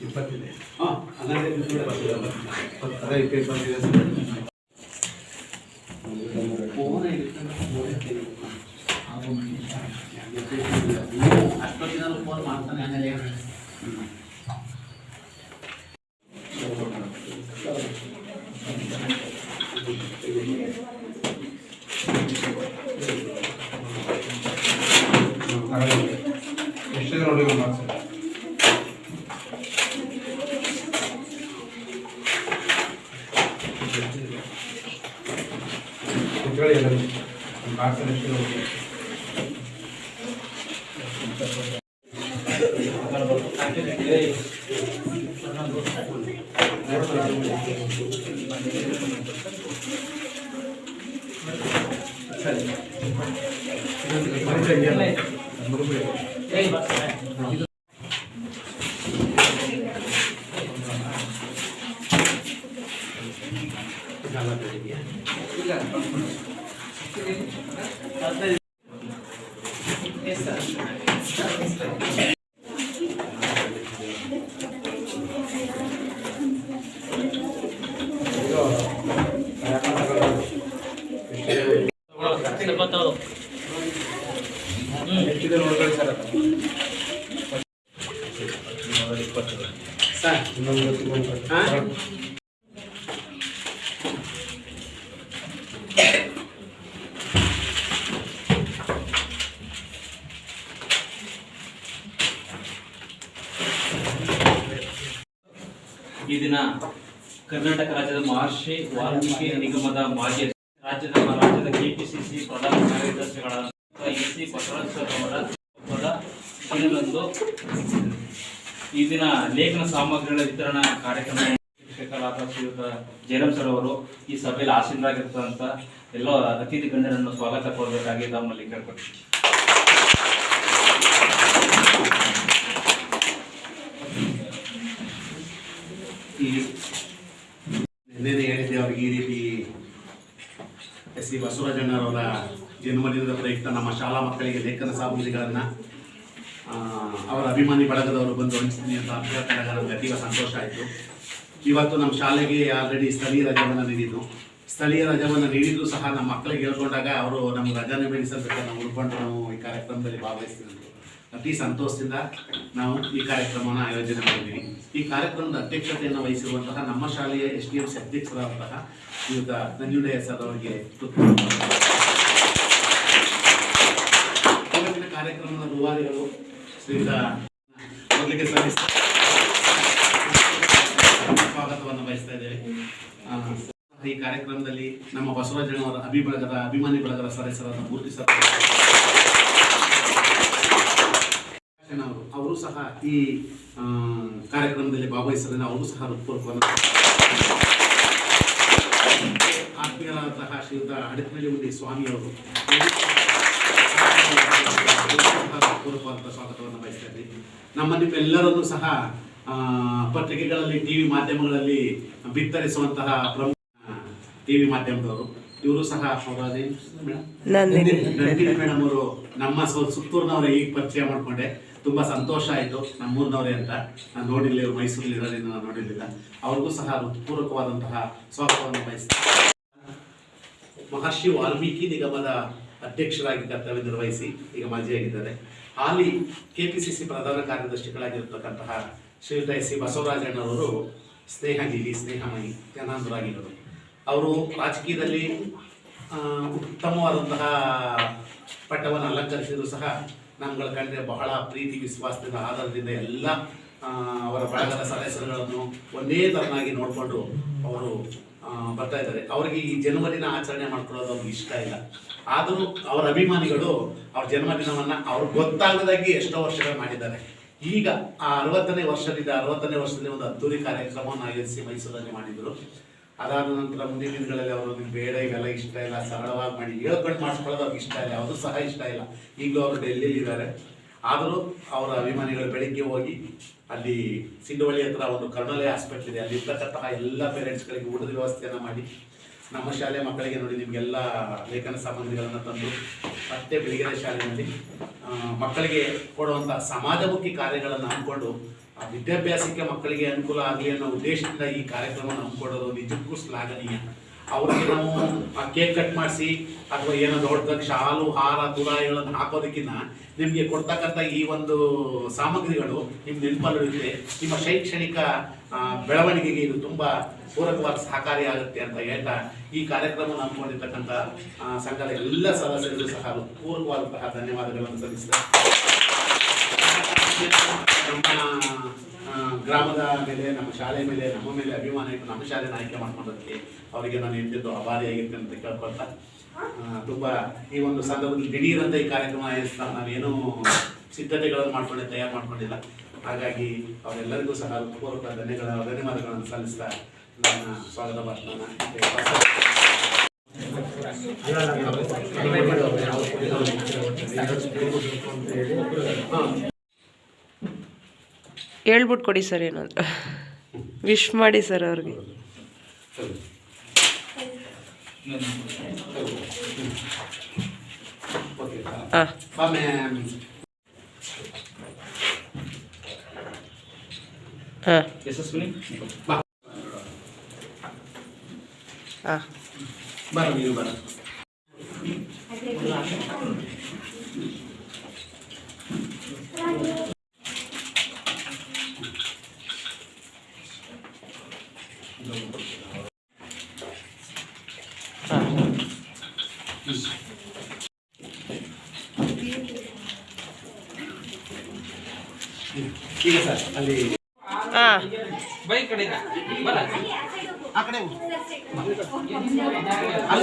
ಇಪ್ಪತ್ತಿದೆ ಅಷ್ಟೊತ್ತಿನ phone ಮಾಡ್ತಾನೆ ಆಮೇಲೆ ಎಷ್ಟು ನೋಡಿ ಮಾಡ್ತಾರೆ ಈ ದಿನ ಕರ್ನಾಟಕ ರಾಜ್ಯದ ಮಹರ್ಷಿ ವಾಲ್ಮೀಕಿ ನಿಗಮದ ಮಾಜಿ ರಾಜ್ಯದ ಕೆಪಿಸಿಸಿ ಪ್ರಧಾನ ಕಾರ್ಯದರ್ಶಿಗಳಾದ ಎಸ್.ಸಿ. ಬಸವರಾಜರವರ ದಿನದಂದು ಈ ದಿನ ಲೇಖನ ಸಾಮಗ್ರಿಗಳ ವಿತರಣಾ ಕಾರ್ಯಕ್ರಮ ಶಿಕ್ಷಕರಾದ ಶ್ರೀಯುತ ಜಯರಾಮ್ ಸರ್ ಅವರು ಈ ಸಭೆಯಲ್ಲಿ ಆಸೀನರಾಗಿರ್ತಂತ ಎಲ್ಲ ಅತಿಥಿ ಗಣ್ಯರನ್ನು ಸ್ವಾಗತ ಕೊಡಬೇಕಾಗಿ ತಮ್ಮಲ್ಲಿ ಕೇಳ್ಕೊಳ್ತೀವಿ. ನಿನ್ನೆ ಹೇಳಿದ್ದೆ ಅವ್ರಿಗೆ ಈ ರೀತಿ ಎಸ್.ಸಿ. ಬಸವರಾಜಣ್ಣವರ ಜನ್ಮದಿನದ ಪ್ರಯುಕ್ತ ನಮ್ಮ ಶಾಲಾ ಮಕ್ಕಳಿಗೆ ಲೇಖನ ಸಾಮಗ್ರಿಗಳನ್ನು ಅವರ ಅಭಿಮಾನಿ ಬಳಗದವರು ಬಂದು ಹಂಚ್ತೀನಿ ಅಂತ ಅಭ್ಯರ್ಥಿಯಾಗ ನಮ್ಗೆ ಅತೀವ ಸಂತೋಷ ಆಯಿತು. ಇವತ್ತು ನಮ್ಮ ಶಾಲೆಗೆ ಆಲ್ರೆಡಿ ಸ್ಥಳೀಯ ರಜವನ್ನು ನೀಡಿದ್ದು, ಸ್ಥಳೀಯ ರಜವನ್ನು ನೀಡಿದ್ದು ಸಹ ನಮ್ಮ ಮಕ್ಕಳಿಗೆ ಹೇಳ್ಕೊಂಡಾಗ ಅವರು ನಮ್ಗೆ ರಜಾನೆ ಬೆಳೆಸಬೇಕು, ನಾವು ಉಳ್ಕೊಂಡು ನಾವು ಈ ಕಾರ್ಯಕ್ರಮದಲ್ಲಿ ಭಾಗವಹಿಸ್ತೀವಿ. ಅತಿ ಸಂತೋಷದಿಂದ ನಾವು ಈ ಕಾರ್ಯಕ್ರಮವನ್ನು ಆಯೋಜನೆ ಮಾಡಿದ್ದೀವಿ. ಈ ಕಾರ್ಯಕ್ರಮದ ಅಧ್ಯಕ್ಷತೆಯನ್ನು ವಹಿಸಿರುವಂತಹ ನಮ್ಮ ಶಾಲೆಯ SDMC ಅಧ್ಯಕ್ಷರಾದಂತಹ ಶ್ರೀಯುತ ನಂಜುಂಡಯ್ಯ ಸರ್ ಅವರಿಗೆ ಇವತ್ತಿನ ಕಾರ್ಯಕ್ರಮದ ರೂವಾರಿಗಳು ಶ್ರೀಯುತ ಮೊದಲಿಗೆ ಸ್ವಾಗತವನ್ನು ಬಯಸ್ತಾ ಇದ್ದೇವೆ. ಈ ಕಾರ್ಯಕ್ರಮದಲ್ಲಿ ನಮ್ಮ ಬಸವರಾಜಣ್ಣವರ ಅಭಿಮಾನಿ ಬಳಗದ ಸದಸ್ಯರಾದ ಮೂರ್ತಿ ಸರ್ ಅವರು ಸಹ ಈ ಕಾರ್ಯಕ್ರಮದಲ್ಲಿ ಭಾಗವಹಿಸಿದ್ರೆ ಅವರು ಸಹ ಹೃತ್ಪೂರ್ವಕವಾದ ಆತ್ಮೀಯರಾದಂತಹ ಶ್ರೀಯುತ ಹಡಕನಹಳ್ಳಿ ಉಂಡಿ ಸ್ವಾಮಿಯವರು ಹೃತ್ಪೂರ್ವಕವಾದ ಸ್ವಾಗತವನ್ನು ಬಯಸ್ತಾ ಇದ್ದೀವಿ. ನಿಮ್ಮೆಲ್ಲರನ್ನೂ ಸಹ ಪತ್ರಿಕೆಗಳಲ್ಲಿ ಟಿವಿ ಮಾಧ್ಯಮಗಳಲ್ಲಿ ಬಿತ್ತರಿಸುವಂತಹ ಪ್ರಮುಖ ಟಿವಿ ಮಾಧ್ಯಮದವರು ಇವರು ಸಹ ಮೇಡಮ್ ಅವರು ನಮ್ಮ ಸುತ್ತೂರಿನವರೇ ಈಗ ಪರಿಚಯ ಮಾಡಿಕೊಂಡೆ, ತುಂಬಾ ಸಂತೋಷ ಆಯಿತು. ನಮ್ಮೂರಿನವರೇ ಅಂತ ನಾನು ನೋಡಿಲ್ಲ, ಇವರು ಮೈಸೂರಲ್ಲಿ ಇರೋದ್ರಿಂದ ನಾನು ನೋಡಿರಲಿಲ್ಲ. ಅವ್ರಿಗೂ ಸಹ ಹೃತ್ಪೂರ್ವಕವಾದಂತಹ ಸ್ವಾಗತವನ್ನು ಬಯಸ್ತಾರೆ. ಮಹರ್ಷಿ ವಾಲ್ಮೀಕಿ ನಿಗಮದ ಅಧ್ಯಕ್ಷರಾಗಿ ಕರ್ತವ್ಯ ನಿರ್ವಹಿಸಿ ಈಗ ಮಾಜಿಯಾಗಿದ್ದಾರೆ. ಹಾಲಿ KPCC ಪ್ರಧಾನ ಕಾರ್ಯದರ್ಶಿಗಳಾಗಿರ್ತಕ್ಕಂತಹ ಶ್ರೀಯುತ S.C. ಬಸವರಾಜಣ್ಣವರು ಸ್ನೇಹಮಯಿ ಜನಾಂಧರಾಗಿದ್ದರು. ಅವರು ರಾಜಕೀಯದಲ್ಲಿ ಉತ್ತಮವಾದಂತಹ ಪಟ್ಟವನ್ನು ಅಲಂಕರಿಸಿದ್ರು ಸಹ ನಮ್ಗಳ ಕಂಡ್ರೆ ಬಹಳ ಪ್ರೀತಿ ವಿಶ್ವಾಸದಿಂದ ಆಧಾರದಿಂದ ಎಲ್ಲ ಅವರ ಬಳಗದ ಸದಸ್ಯರುಗಳನ್ನು ಒಂದೇ ತರನಾಗಿ ನೋಡಿಕೊಂಡು ಅವರು ಬರ್ತಾ ಇದ್ದಾರೆ. ಅವರಿಗೆ ಈ ಜನ್ಮದಿನ ಆಚರಣೆ ಮಾಡ್ಕೊಳ್ಳೋದು ಅವ್ರಿಗೆ ಇಷ್ಟ ಇಲ್ಲ. ಆದರೂ ಅವರ ಅಭಿಮಾನಿಗಳು ಅವ್ರ ಜನ್ಮದಿನವನ್ನು ಅವ್ರಿಗೆ ಗೊತ್ತಾಗದಾಗಿ ಎಷ್ಟೋ ವರ್ಷಗಳು ಮಾಡಿದ್ದಾರೆ. ಈಗ ಆ 60ನೇ ವರ್ಷದಲ್ಲಿ ಒಂದು ಅದ್ದೂರಿ ಕಾರ್ಯಕ್ರಮವನ್ನು ಆಯೋಜಿಸಿ ಮೈಸೂರಲ್ಲಿ ಮಾಡಿದರು. ಅದಾದ ನಂತರ ಮುಂದಿನ ದಿನಗಳಲ್ಲಿ ಅವರು ಬೇಡ, ಇವೆಲ್ಲ ಇಷ್ಟ ಇಲ್ಲ, ಸರಳವಾಗಿ ಮಾಡಿ ಹೇಳ್ಕೊಂಡು ಮಾಡಿಸ್ಕೊಳ್ಳೋದು ಅವ್ರಿಗೆ ಇಷ್ಟ ಇಲ್ಲ, ಅದು ಸಹ ಇಷ್ಟ ಇಲ್ಲ. ಈಗಲೂ ಅವರು ಡೆಲ್ಲಿಲಿ ಇದ್ದಾರೆ. ಆದರೂ ಅವರ ಅಭಿಮಾನಿಗಳು ಬೆಳಿಗ್ಗೆ ಹೋಗಿ ಅಲ್ಲಿ ಸಿಂಧುವಳ್ಳಿ ಹತ್ರ ಒಂದು ಕರ್ನಾಲಯ ಹಾಸ್ಪಿಟ್ಲ್ ಇದೆ, ಅಲ್ಲಿ ಇರ್ತಕ್ಕಂತಹ ಎಲ್ಲ ಪೇರೆಂಟ್ಸ್ಗಳಿಗೆ ಊಟದ ವ್ಯವಸ್ಥೆಯನ್ನು ಮಾಡಿ ನಮ್ಮ ಶಾಲೆ ಮಕ್ಕಳಿಗೆ ನೋಡಿ ನಿಮಗೆಲ್ಲ ಲೇಖನ ಸಾಮಗ್ರಿಗಳನ್ನು ತಂದು ಮತ್ತೆ ಬೆಳಗ್ಗೆ ಶಾಲೆಯಲ್ಲಿ ಮಕ್ಕಳಿಗೆ ಕೊಡುವಂಥ ಸಮಾಜಮುಖಿ ಕಾರ್ಯಗಳನ್ನು ಹಮ್ಮಿಕೊಂಡು ಆ ವಿದ್ಯಾಭ್ಯಾಸಕ್ಕೆ ಮಕ್ಕಳಿಗೆ ಅನುಕೂಲ ಆಗಲಿ ಅನ್ನೋ ಉದ್ದೇಶದಿಂದ ಈ ಕಾರ್ಯಕ್ರಮವನ್ನು ಹಮ್ಮಿಕೊಳ್ಳೋದು ನಿಜಕ್ಕೂ ಶ್ಲಾಘನೀಯ. ಅವ್ರಿಗೆ ನಾವು ಆ ಕೇಕ್ ಕಟ್ ಮಾಡಿಸಿ ಅಥವಾ ಏನೋ ದೊಡ್ಡದಾಗಿ ಶಾಲು ಹಾರ ತುರಾಯಿಗಳನ್ನು ಹಾಕೋದಕ್ಕಿಂತ ನಿಮಗೆ ಕೊಡ್ತಕ್ಕಂಥ ಈ ಒಂದು ಸಾಮಗ್ರಿಗಳು ನಿಮ್ಮ ನೆನಪಲ್ಲಿರುತ್ತೆ. ನಿಮ್ಮ ಶೈಕ್ಷಣಿಕ ಬೆಳವಣಿಗೆಗೆ ಇದು ತುಂಬ ಪೂರಕವಾದ ಸಹಕಾರಿಯಾಗುತ್ತೆ ಅಂತ ಹೇಳ್ತಾ ಈ ಕಾರ್ಯಕ್ರಮವನ್ನು ಹಮ್ಮಿಕೊಂಡಿರ್ತಕ್ಕಂಥ ಸಂಘದ ಎಲ್ಲ ಸದಸ್ಯರಿಗೂ ಸಹ ಪೂರ್ವವಾದಂತಹ ಧನ್ಯವಾದಗಳನ್ನು ಸಲ್ಲಿಸಿದ್ದಾರೆ. ನಮ್ಮ ಗ್ರಾಮದ ಮೇಲೆ, ನಮ್ಮ ಶಾಲೆ ಮೇಲೆ, ನಮ್ಮ ಮೇಲೆ ಅಭಿಮಾನ ಇಟ್ಟು ನಮ್ಮ ಶಾಲೆನ ಆಯ್ಕೆ ಮಾಡ್ಕೊಂಡೋದಕ್ಕೆ ಅವರಿಗೆ ನಾನು ಎಂದಿದ್ದು ಆಭಾರಿಯಾಗಿರ್ತೇನೆ ಅಂತ ಕೇಳ್ಕೊಳ್ತಾ, ತುಂಬ ಈ ಒಂದು ಸಂದರ್ಭದಲ್ಲಿ ದಿಢೀರಂತ ಈ ಕಾರ್ಯಕ್ರಮ ನಾವೇನೂ ಸಿದ್ಧತೆಗಳನ್ನು ತಯಾರು ಮಾಡ್ಕೊಂಡಿಲ್ಲ. ಹಾಗಾಗಿ ಅವರೆಲ್ಲರಿಗೂ ಸಹ ಪೂರ್ವಕ ಧನ್ಯವಾದಗಳನ್ನು ಸಲ್ಲಿಸ್ತಾ ನನ್ನ ಸ್ವಾಗತ ಭಾಷಣ ಹೇಳ್ಬಿಟ್ಟು ಕೊಡಿ ಸರ್, ಏನಾದರೂ ವಿಶ್ ಮಾಡಿ ಸರ್ ಅವ್ರಿಗೆ. ಯಶಸ್ವಿನಿ ಬರ ನೀವು ಬರ. ಈಗ ಸರ್ ಅಲ್ಲಿ ಬೈಕ್ ಕಡೆ ಬರ, ಆ ಕಡೆ ಅಲ್ಲಿ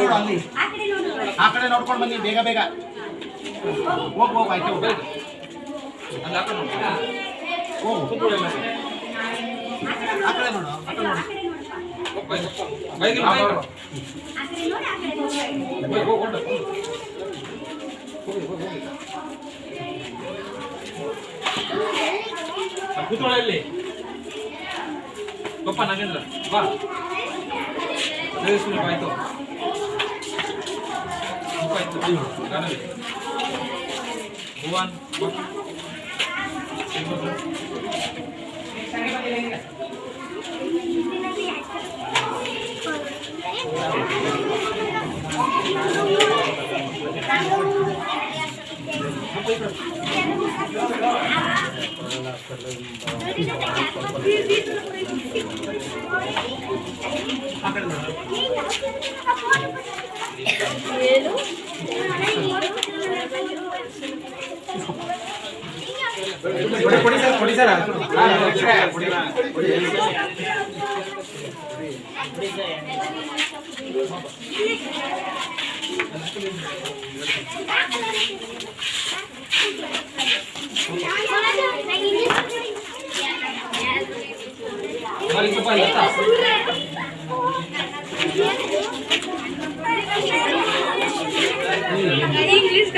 ನೋಡು, ಅಲ್ಲಿ ಆ ಕಡೆ ನೋಡ್ಕೊಂಡು ಬನ್ನಿ, ಬೇಗ ಬೇಗ ಹೋಗು ಆಯ್ತು ಹೋಗು ಆ ಕಡೆ ನೋಡು, ಆ ಕಡೆ ನೋಡು ಬೈಕ್ ಕೂತ್ಕೊಳ್ಳಿ ಪಪ್ಪ ನಾಗೇಂದ್ರ ಬಾ. ಆಯ್ತು ಭುವನ್ ಕೊಡಿ ಸರ್ इंग्लिश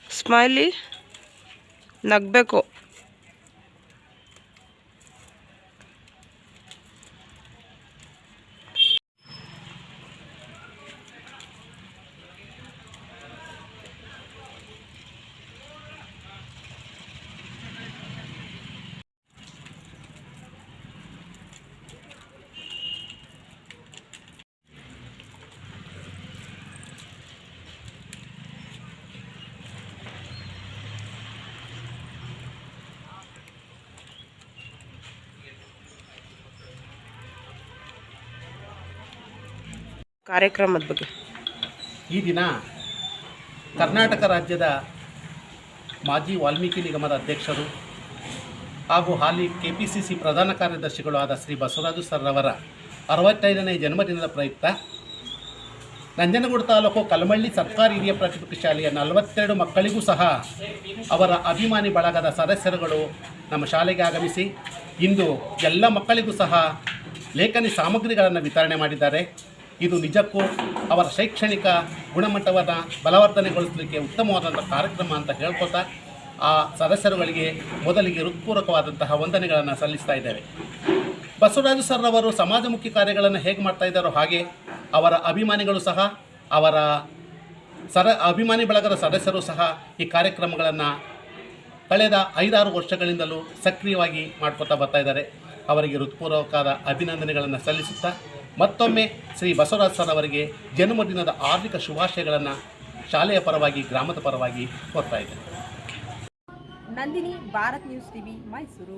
ಸ್ಮೈಲಿ ನಗಬೇಕು. ಕಾರ್ಯಕ್ರಮದ ಬಗ್ಗೆ ಈ ದಿನ ಕರ್ನಾಟಕ ರಾಜ್ಯದ ಮಾಜಿ ವಾಲ್ಮೀಕಿ ನಿಗಮದ ಅಧ್ಯಕ್ಷರು, ಹಾಗೂ ಹಾಲಿ KPCC ಪ್ರಧಾನ ಕಾರ್ಯದರ್ಶಿಗಳು ಆದ ಶ್ರೀ ಬಸವರಾಜು ಸರ್ರವರ 65ನೇ ಜನ್ಮದಿನದ ಪ್ರಯುಕ್ತ ನಂಜನಗೂಡು ತಾಲೂಕು ಕಲಮಳ್ಳಿ ಸರ್ಕಾರಿ ಹಿರಿಯ ಪ್ರಾಥಮಿಕ ಶಾಲೆಯ 42 ಮಕ್ಕಳಿಗೂ ಸಹ ಅವರ ಅಭಿಮಾನಿ ಬಳಗದ ಸದಸ್ಯರುಗಳು ನಮ್ಮ ಶಾಲೆಗೆ ಆಗಮಿಸಿ ಇಂದು ಎಲ್ಲ ಮಕ್ಕಳಿಗೂ ಸಹ ಲೇಖನಿ ಸಾಮಗ್ರಿಗಳನ್ನು ವಿತರಣೆ ಮಾಡಿದ್ದಾರೆ. ಇದು ನಿಜಕ್ಕೂ ಅವರ ಶೈಕ್ಷಣಿಕ ಗುಣಮಟ್ಟವನ್ನು ಬಲವರ್ಧನೆಗೊಳಿಸಲಿಕ್ಕೆ ಉತ್ತಮವಾದಂಥ ಕಾರ್ಯಕ್ರಮ ಅಂತ ಹೇಳ್ಕೊತಾ ಆ ಸದಸ್ಯರುಗಳಿಗೆ ಮೊದಲಿಗೆ ಹೃತ್ಪೂರ್ವಕವಾದಂತಹ ವಂದನೆಗಳನ್ನು ಸಲ್ಲಿಸ್ತಾ ಇದ್ದೇವೆ. ಬಸವರಾಜು ಸರ್ರವರು ಸಮಾಜಮುಖಿ ಕಾರ್ಯಗಳನ್ನು ಹೇಗೆ ಮಾಡ್ತಾ ಇದ್ದಾರೋ ಹಾಗೆ ಅವರ ಅಭಿಮಾನಿಗಳು ಸಹ ಅವರ ಅಭಿಮಾನಿ ಬಳಗದ ಸದಸ್ಯರು ಸಹ ಈ ಕಾರ್ಯಕ್ರಮಗಳನ್ನು ಕಳೆದ 5-6 ವರ್ಷಗಳಿಂದಲೂ ಸಕ್ರಿಯವಾಗಿ ಮಾಡ್ಕೊತಾ ಬರ್ತಾ ಇದ್ದಾರೆ. ಅವರಿಗೆ ಹೃತ್ಪೂರ್ವಕವಾದ ಅಭಿನಂದನೆಗಳನ್ನು ಸಲ್ಲಿಸುತ್ತಾ ಮತ್ತೊಮ್ಮೆ ಶ್ರೀ ಬಸವರಾಜ್ ಸರ್ ಅವರಿಗೆ ಜನ್ಮದಿನದ ಆರ್ಥಿಕ ಶುಭಾಶಯಗಳನ್ನು ಶಾಲೆಯ ಪರವಾಗಿ ಗ್ರಾಮದ ಪರವಾಗಿ ಕೋರ್ತಾ ಇದ್ದೇನೆ. Nandini, Bharat news TV, Mysuru.